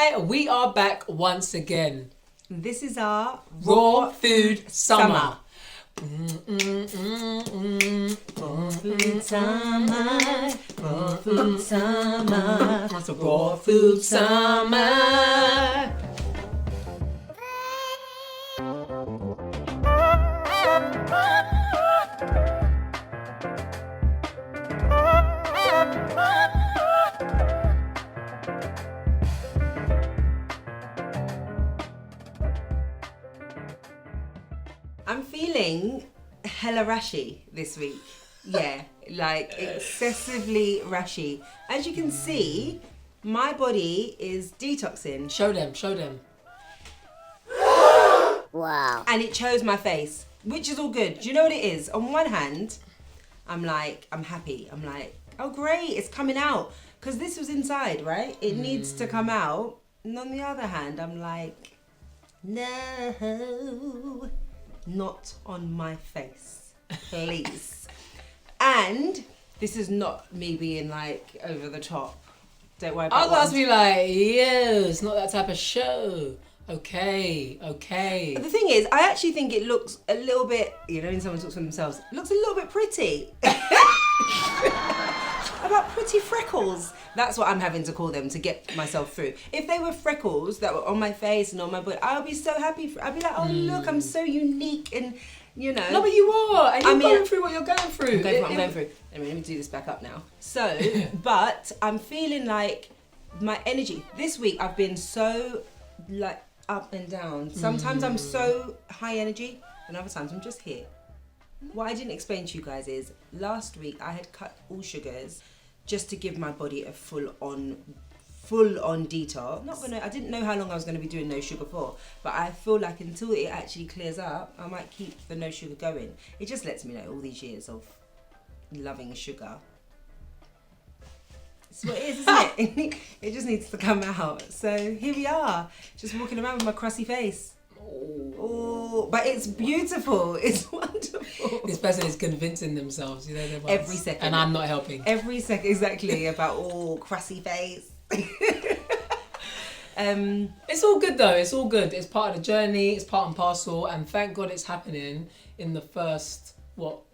Hi, we are back once again. This is our Raw Food Summer. Raw Food Summer. Raw Food Summer. That's a Raw Food Summer. I'm feeling hella rashy this week. Yeah, like excessively rashy. As you can see, my body is detoxing. Show them. Wow. And it chose my face, which is all good. Do you know what it is? On one hand, I'm happy. I'm like, oh great, it's coming out. Because this was inside, right? It needs to come out. And on the other hand, I'm like, no, not on my face, please. And this is not me being like over the top. Don't worry about I was be like, yo, it's not that type of show. Okay. The thing is, I actually think it looks a little bit, you know, when someone talks for themselves, it looks a little bit pretty. About pretty freckles. That's what I'm having to call them to get myself through. If they were freckles that were on my face and on my body, I would be so happy. I'd be like, oh look, I'm so unique and, you know. No, but you are. And you're going through what you're going through. I'm going through. Let me do this back up now. So, but I'm feeling like my energy. This week I've been so like up and down. Sometimes I'm so high energy and other times I'm just here. What I didn't explain to you guys is last week I had cut all sugars just to give my body a full on detox. I didn't know how long I was gonna be doing no sugar for, but I feel like until it actually clears up, I might keep the no sugar going. It just lets me know all these years of loving sugar. It's what it is, isn't it? It just needs to come out. So here we are, just walking around with my crusty face. Oh, but it's beautiful. It's wonderful. This person is convincing themselves, you know, every second. And I'm not helping. Every second, exactly, about crusty face. It's all good though. It's all good. It's part of the journey. It's part and parcel. And thank God it's happening in the first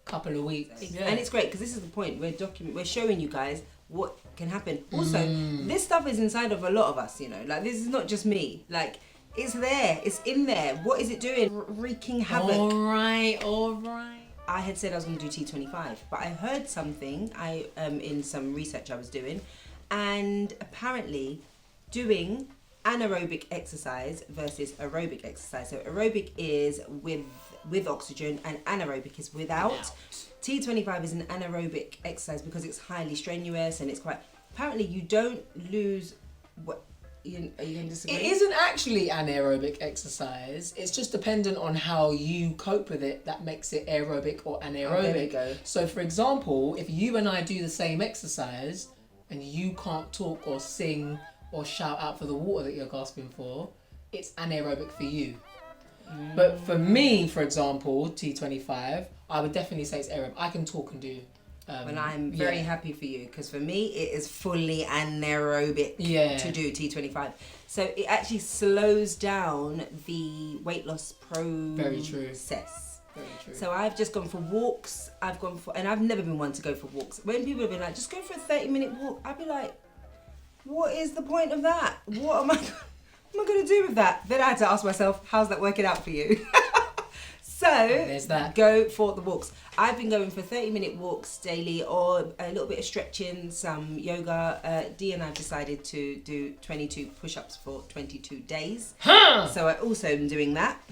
couple of weeks. Yeah. And it's great because this is the point. We're showing you guys what can happen. Also, this stuff is inside of a lot of us. You know, like this is not just me. Like it's there. It's in there. What is it doing? Wreaking havoc. All right. I had said I was going to do T25, but I heard something. In some research I was doing, and apparently doing anaerobic exercise versus aerobic exercise. So aerobic is with oxygen and anaerobic is without. T25 is an anaerobic exercise because it's highly strenuous and it's quite. Apparently, you don't lose. What? Are you going to disagree? It isn't actually anaerobic exercise. It's just dependent on how you cope with it that makes it aerobic or anaerobic. Oh, there we go. So, for example, if you and I do the same exercise and you can't talk or sing or shout out for the water that you're gasping for, it's anaerobic for you. But for me, for example, T25, I would definitely say it's aerobic. I can talk and do. And I'm very happy for you because for me it is fully anaerobic to do T25. So it actually slows down the weight loss process. Very true. So I've just gone for walks. And I've never been one to go for walks. When people have been like, just go for a 30-minute walk, I'd be like, what is the point of that? What am I going to do with that? Then I had to ask myself, how's that working out for you? So, there's that. Go for the walks. I've been going for 30-minute walks daily or a little bit of stretching, some yoga. Dee and I have decided to do 22 push-ups for 22 days. So I also am doing that.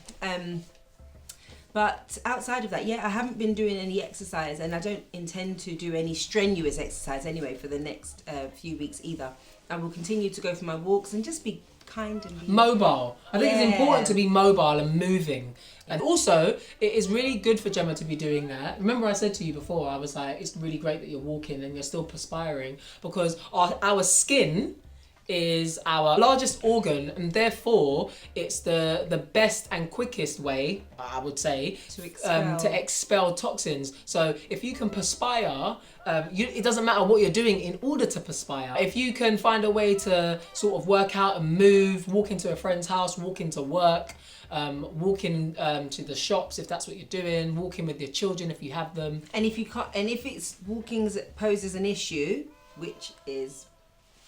But outside of that, I haven't been doing any exercise and I don't intend to do any strenuous exercise anyway for the next few weeks either. I will continue to go for my walks and just be kind and mobile. I think it's important to be mobile and moving. And also, it is really good for Gemma to be doing that. Remember I said to you before, I was like, it's really great that you're walking and you're still perspiring because our skin is our largest organ, and therefore it's the best and quickest way, I would say, to expel toxins. So if you can perspire, it doesn't matter what you're doing in order to perspire. If you can find a way to sort of work out and move, walk into a friend's house, walk into work, walking to the shops if that's what you're doing, walking with your children if you have them. And if you can't, and if it's walking poses an issue, which is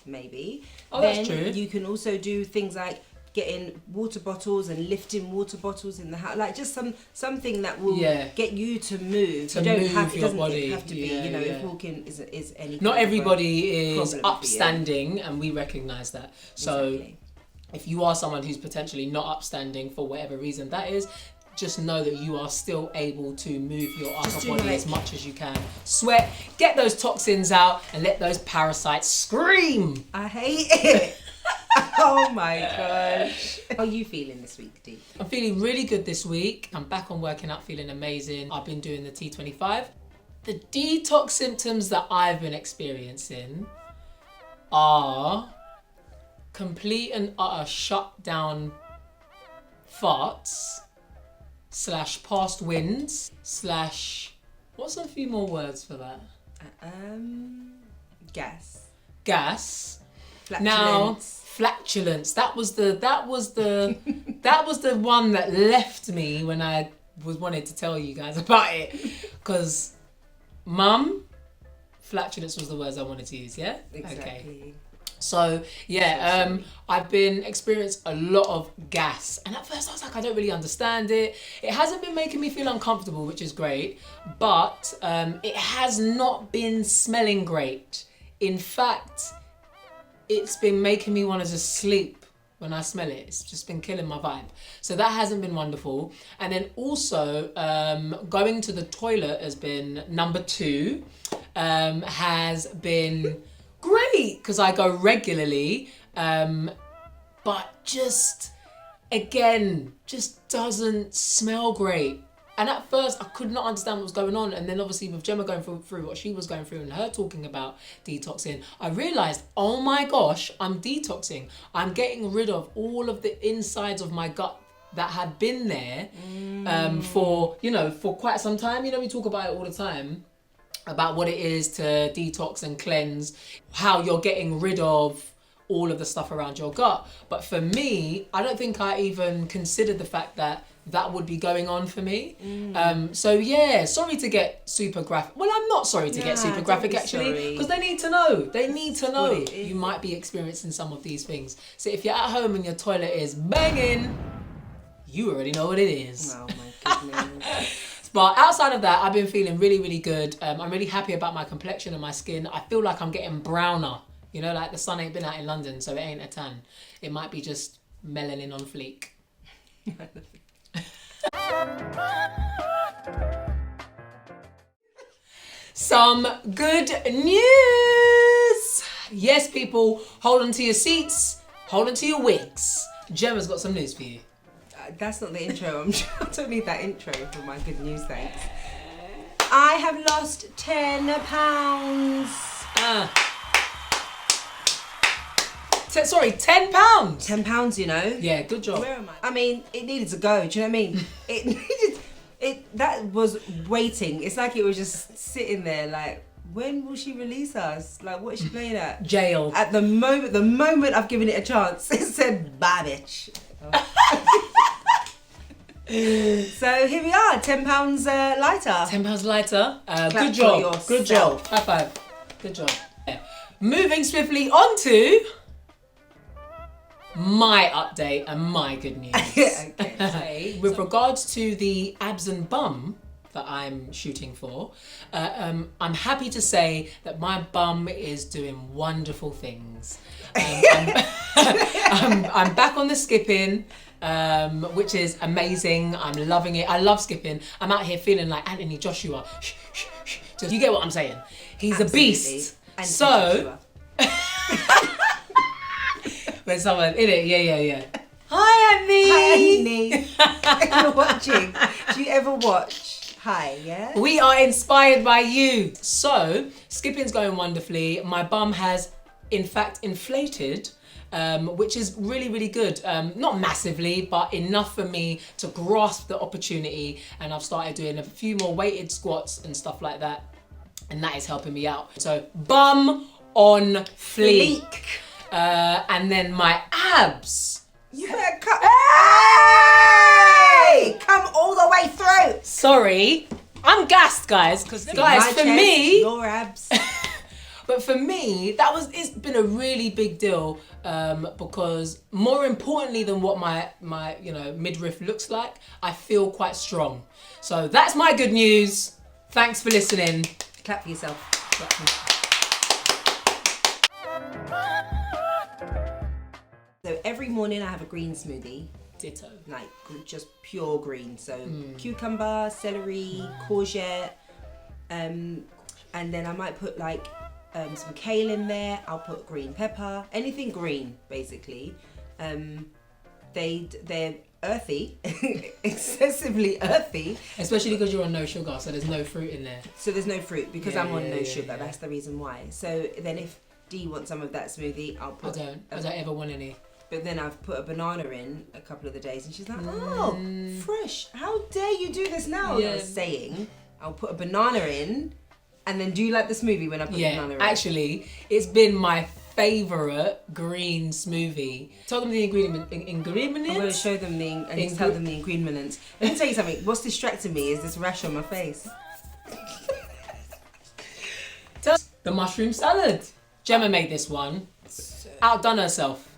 maybe, that's true. You can also do things like getting water bottles and lifting water bottles in the house, like just something that will get you to move. To move your body. It have to be, if walking is any. Not everybody is upstanding, and we recognise that. So. Exactly. If you are someone who's potentially not upstanding for whatever reason that is, just know that you are still able to move your upper body as much as you can. Sweat, get those toxins out, and let those parasites scream. I hate it. Oh my gosh. How are you feeling this week, Dee? I'm feeling really good this week. I'm back on working out, feeling amazing. I've been doing the T25. The detox symptoms that I've been experiencing are complete and utter shutdown farts / past winds / what's a few more words for that? Gas. Flatulence. Now, flatulence. That was the one that left me when I wanted to tell you guys about it, because Mum, flatulence was the words I wanted to use. Yeah. Exactly. Okay. So yeah, I've been experiencing a lot of gas, and at first I was like, I don't really understand it. It hasn't been making me feel uncomfortable, which is great, but it has not been smelling great. In fact, it's been making me want to just sleep when I smell it. It's just been killing my vibe. So that hasn't been wonderful. And then also going to the toilet has been number 2, has been great because I go regularly, but just doesn't smell great. And at first I could not understand what was going on, and then obviously with Gemma going through what she was going through and her talking about detoxing, I realised, oh my gosh, I'm detoxing. I'm getting rid of all of the insides of my gut that had been there for quite some time. We talk about it all the time, about what it is to detox and cleanse, how you're getting rid of all of the stuff around your gut. But for me, I don't think I even considered the fact that would be going on for me. So yeah, sorry to get super graphic. Well, I'm not sorry to get super graphic actually, because they need to know. They need to know you might be experiencing some of these things. So if you're at home and your toilet is banging, you already know what it is. Oh my goodness. But outside of that, I've been feeling really, really good. I'm really happy about my complexion and my skin. I feel like I'm getting browner. Like the sun ain't been out in London, so it ain't a tan. It might be just melanin on fleek. Some good news! Yes, people, hold on to your seats, hold on to your wigs. Gemma's got some news for you. That's not the intro. I don't need that intro for my good news, thanks. I have lost 10 pounds. Sorry, 10 pounds? 10 pounds, Yeah, good job. Where am I? I mean, it needed to go, do you know what I mean? That was waiting. It's like it was just sitting there like, when will she release us? Like, what is she playing at? Jail. At the moment I've given it a chance, it said, bye bitch. So here we are, £10 lighter. £10 lighter. Good job. Good job. High five. Good job. Yeah. Moving swiftly on to my update and my good news. Okay. With regards to the abs and bum that I'm shooting for, I'm happy to say that my bum is doing wonderful things. I'm back on the skipping, which is amazing. I'm loving it. I love skipping. I'm out here feeling like Anthony Joshua. You get what I'm saying? He's Absolutely. A beast. Anthony So, when someone in it, yeah. Hi, Anthony. If you're watching, do you ever watch? Hi, yeah. We are inspired by you. So, skipping's going wonderfully. My bum has, in fact, inflated. which is really, really good. Not massively, but enough for me to grasp the opportunity. And I've started doing a few more weighted squats and stuff like that. And that is helping me out. So bum on fleek. And then my abs. You better hey! Come all the way through. Sorry, I'm gassed, guys. Because guys, for me, your abs. But for me, it's been a really big deal because more importantly than what my midriff looks like, I feel quite strong. So that's my good news. Thanks for listening. Clap for yourself. So every morning I have a green smoothie. Ditto. Like just pure green. So cucumber, celery, courgette, and then I might put like some kale in there. I'll put green pepper, anything green basically. They're earthy, excessively earthy. Especially because you're on no sugar, so there's no fruit in there. So there's no fruit because I'm on no sugar. That's the reason why. So then if Dee wants some of that smoothie, I'll put. I don't ever want any. But then I've put a banana in a couple of the days, and she's like, "Oh, fresh! How dare you do this now?" Yeah. I was saying, I'll put a banana in, and then do you like the smoothie when I put the banana in? Actually, it's been my favourite green smoothie. Tell them the ingredients. I'm going to show them and tell them the ingredients. Let me tell you something. What's distracting me is this rash on my face. The mushroom salad. Gemma made this one. Outdone herself.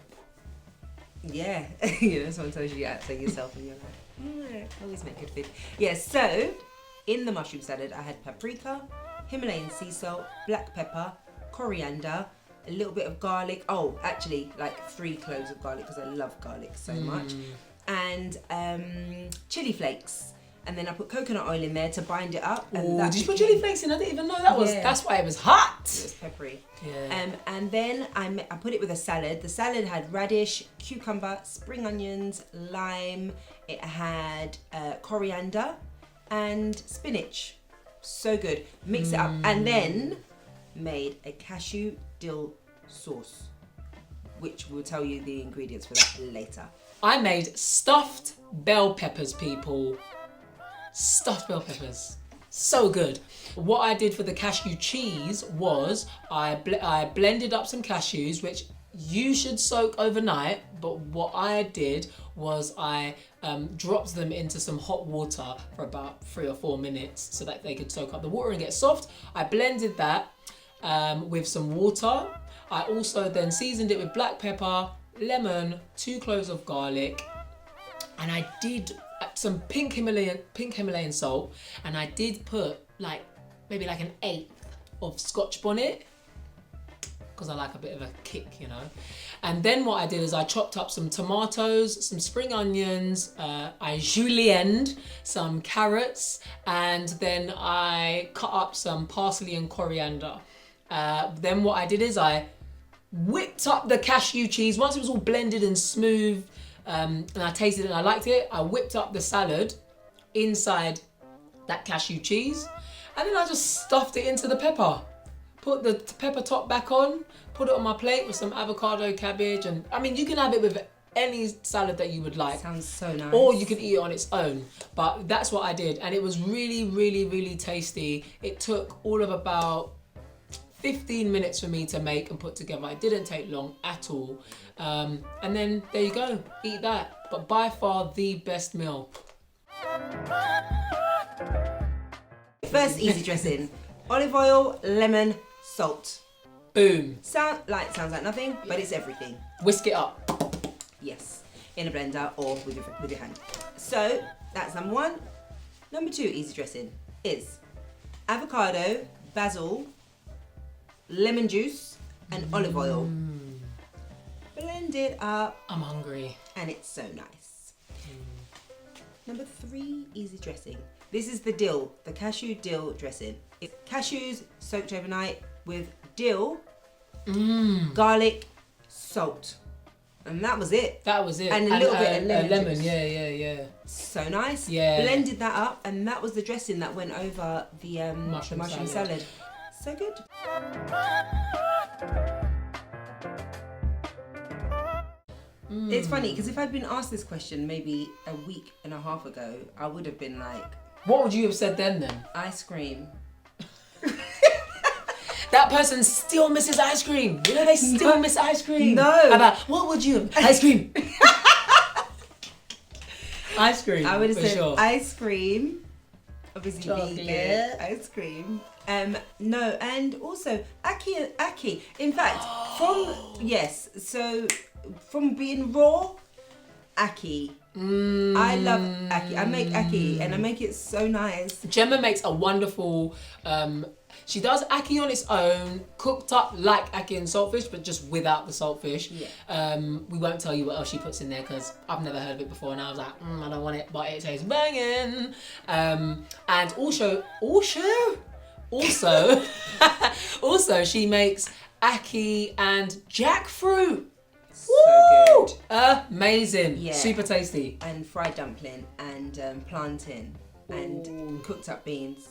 Yeah, someone tells you outdo yourself and you're like, always make good food. Yeah, so in the mushroom salad, I had paprika, Himalayan sea salt, black pepper, coriander, a little bit of garlic. Oh, actually, like 3 cloves of garlic because I love garlic so much. And chili flakes. And then I put coconut oil in there to bind it up. And did you put chili flakes in? I didn't even know that was. That's why it was hot. It was peppery. Yeah. And then I put it with a salad. The salad had radish, cucumber, spring onions, lime. It had coriander and spinach. So good. Mix it up. And then made a cashew dill sauce, which will tell you the ingredients for that later. I made stuffed bell peppers, people. Stuffed bell peppers. So good. What I did for the cashew cheese was I blended up some cashews, which you should soak overnight, but what I did was I dropped them into some hot water for about 3 or 4 minutes so that they could soak up the water and get soft. I blended that with some water. I also then seasoned it with black pepper, lemon, 2 cloves of garlic, and I did some pink Himalayan salt, and I did put maybe like an 1/8 of Scotch bonnet because I like a bit of a kick, And then what I did is I chopped up some tomatoes, some spring onions, I julienned some carrots, and then I cut up some parsley and coriander. Then what I did is I whipped up the cashew cheese. Once it was all blended and smooth, and I tasted it and I liked it, I whipped up the salad inside that cashew cheese, and then I just stuffed it into the pepper. Put the pepper top back on, put it on my plate with some avocado, cabbage, and I mean, you can have it with any salad that you would like. Sounds so nice. Or you can eat it on its own. But that's what I did, and it was really, really, really tasty. It took all of about 15 minutes for me to make and put together. It didn't take long at all. And then there you go, eat that. But by far the best meal. First easy dressing: olive oil, lemon, salt. Boom. Sounds like nothing, but it's everything. Whisk it up. Yes, in a blender or with your hand. So that's number 1. Number 2 easy dressing is avocado, basil, lemon juice, and olive oil. Blend it up. I'm hungry. And it's so nice. Number 3 easy dressing. This is the cashew dill dressing. It's cashews soaked overnight with dill, garlic, salt. And that was it. That was it. And a little bit of lemon juice. Yeah. So nice. Yeah. Blended that up, and that was the dressing that went over the mushroom salad. So good. It's funny because if I'd been asked this question maybe a week and a half ago, I would have been like, what would you have said then? ice cream. That person still misses ice cream. You know, they still miss ice cream. No. About, what would you have? Ice cream. Ice cream. I would have for said sure. ice cream. Obviously, Chocolate. vegan ice cream. No, and also ackee. In fact, from being raw, ackee. I love ackee. I make ackee and I make it so nice. Gemma makes a wonderful. She does ackee on its own, cooked up like ackee and saltfish, but just without the saltfish. Yeah. We won't tell you what else she puts in there because I've never heard of it before, and I was like, I don't want it, but it tastes banging. And also, she makes ackee and jackfruit. So good. Amazing. Yeah. Super tasty. And fried dumpling and plantain and cooked up beans.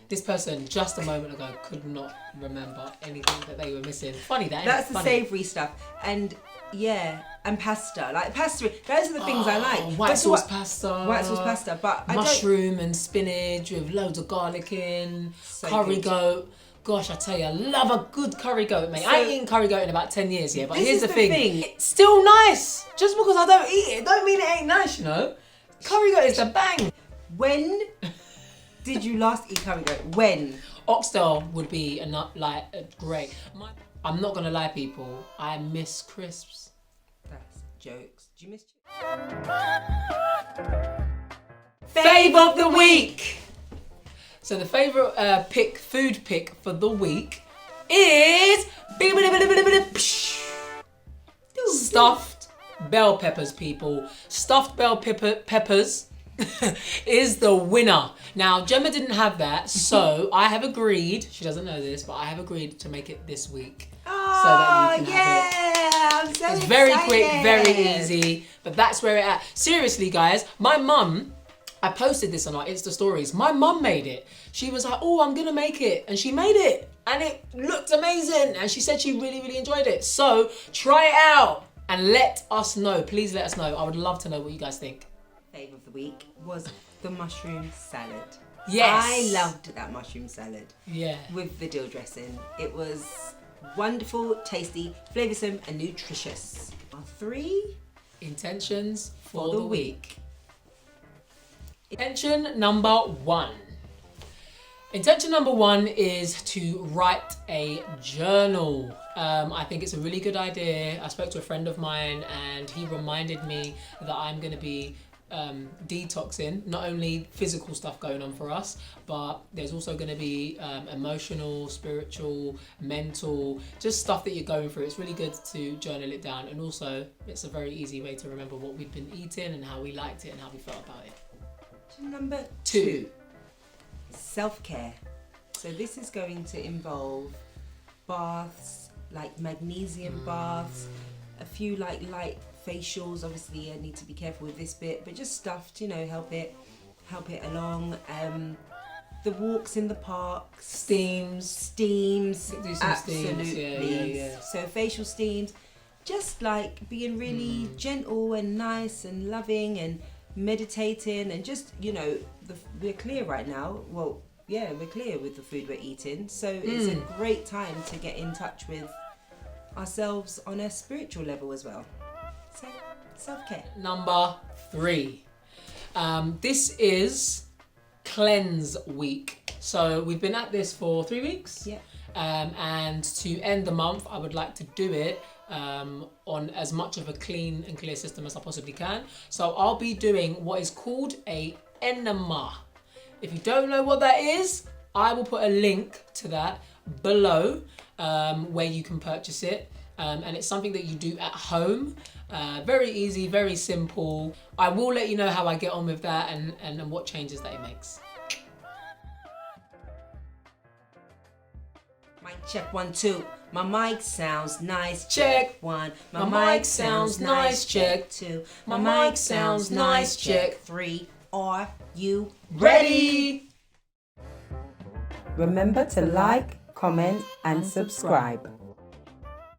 This person just a moment ago could not remember anything that they were missing. Funny that. That's the funny. savoury stuff. And and pasta. Like pasta, those are the things I like. White sauce pasta. White sauce pasta. But mushroom and spinach with loads of garlic in. So curry good. Goat. Gosh, I tell you, I love a good curry goat, mate. So, I ain't eaten curry goat in about 10 years, yeah. But this here's is the thing. thing. It's still nice. Just because I don't eat it, don't mean it ain't nice, you know. Curry goat is the bang. When did you last eat curry goat? When? Oxtail would be great. I'm not gonna lie, people. I miss crisps. That's jokes. Do you miss chips? Fave of the week. So the favourite food pick for the week is stuffed bell peppers, people. Stuffed bell peppers is the winner. Now, Gemma didn't have that, so I have agreed, she doesn't know this, but I have agreed to make it this week. Oh, so that you can have it. I'm so It's very excited. quick, very easy, but that's where it's at. Seriously, guys, my mum, I posted this on our Insta stories. My mum made it. She was like, I'm going to make it. And she made it. And it looked amazing. And she said she really, really enjoyed it. So try it out and let us know. Please let us know. I would love to know what you guys think. Fave of the week was the mushroom salad. Yes. I loved that mushroom salad. Yeah. With the dill dressing. It was wonderful, tasty, flavoursome and nutritious. Our 3 intentions for the week. Intention number 1. Intention number 1 is to write a journal. I think it's a really good idea. I spoke to a friend of mine and he reminded me that I'm going to be detoxing. Not only physical stuff going on for us, but there's also going to be emotional, spiritual, mental, just stuff that you're going through. It's really good to journal it down, and also it's a very easy way to remember what we've been eating and how we liked it and how we felt about it. Number 2. Self-care. So this is going to involve baths, like magnesium baths, a few light facials. Obviously I need to be careful with this bit, but just stuff to help it along. The walks in the park, steams, Do some absolutely. steams. Yeah. So facial steams, just like being really gentle and nice and loving and meditating, and just we're clear right now. Well, yeah, we're clear with the food we're eating, so it's a great time to get in touch with ourselves on a spiritual level as well. So self-care. Number 3. This is cleanse week. So we've been at this for 3 weeks. Yeah. And to end the month, I would like to do it on as much of a clean and clear system as I possibly can. So I'll be doing what is called a enema. If you don't know what that is, I will put a link to that below where you can purchase it. And it's something that you do at home. Very easy, very simple. I will let you know how I get on with that and what changes that it makes. Mic check 1 2. My mic sounds nice. Check 1. My mic sounds nice. Check 2. My mic sounds nice. Check 3. Are you ready? Remember to like, comment, and subscribe.